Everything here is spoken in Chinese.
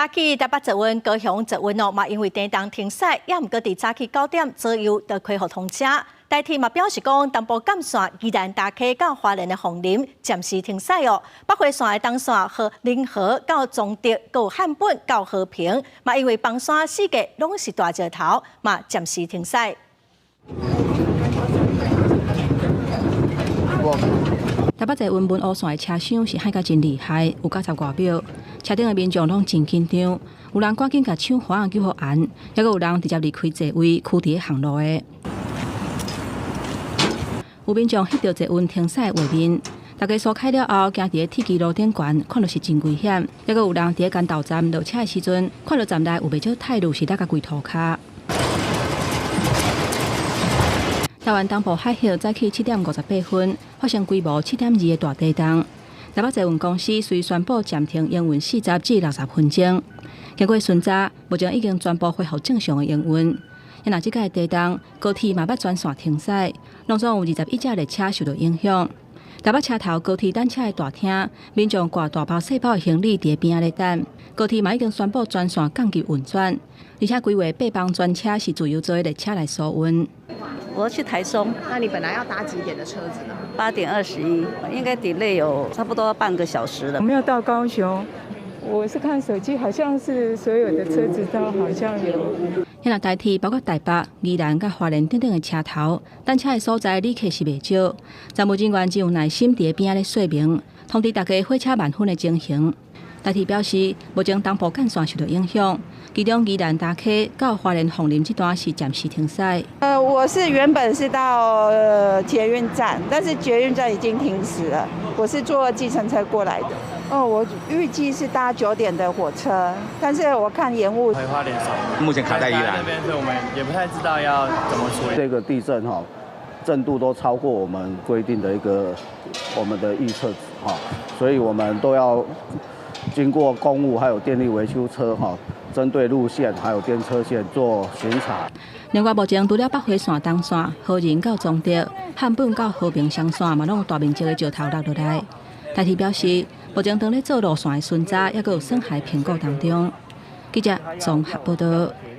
北起台北捷运、高雄捷运嘛因为电动停驶，也毋过伫早起9点左右就开放通车。台铁嘛表示讲，东部干线宜兰大溪到花莲的凤林暂时停驶哦。北回线的东线和林河到中德，有汉本到和平，嘛因为邦线4个拢是大石头，嘛暂时停驶。台北捷运文湖线的车厢是喊甲真厉害，有90多秒。车顶的民众拢真紧张，有人赶紧甲抢花救互按，也有人直接离开座位，驱伫航路的。有民众翕到捷运停驶的画面，大家疏开了后，行伫铁轨路顶悬，看到是真危险。也有人伫干道站落车的时阵，看到站内有袂少态度是大家跪涂骹。台湾东部海峡早起7点58分发生规模7.2的大地震。台北捷运公司虽宣布暂停营运40至60分钟，经过巡查，目前已经全部恢复正常的营运。也若即个地震，高铁嘛要全线停驶，拢总有21架列车受到影响。台北车头高铁等车的大厅，民众挂大包小包的行李伫边仔咧等。高铁嘛已经宣布全线降级运转，而且规划8班专车是自由座的列车来疏运。我要去台中，那你本来要搭几点的车子呢8点21，应该 delay 有差不多半个小时了。我们要到高雄，我是看手机，好像是所有的车子都好像有。现在台铁包括台北、宜兰甲花莲等等的车头，等车的所在旅客是袂少。站务人员只有耐心伫边仔咧说明，通知大家火车慢分的情形。台铁表示，目前东部干线受到影响，其中宜兰大溪到花莲凤林这段是暂时停驶。我是原本是到捷运站，但是捷运站已经停驶了。我是坐计程车过来的。我预计是搭9点的火车，但是我看延误。回花莲少，目前卡在宜兰那边，所以我们也不太知道要怎么处理。这个地震震度都超过我们规定的我们的预测值所以我们都要经过公务还有电力维修车针对路线还有电车线做巡查。另外，目前除了北回线东线、和仁到中德、汉本到和平双线嘛，拢有大面积的石头落落来。台铁表示，目前正咧做路线的巡查，也有损害评估当中。记者综合报道。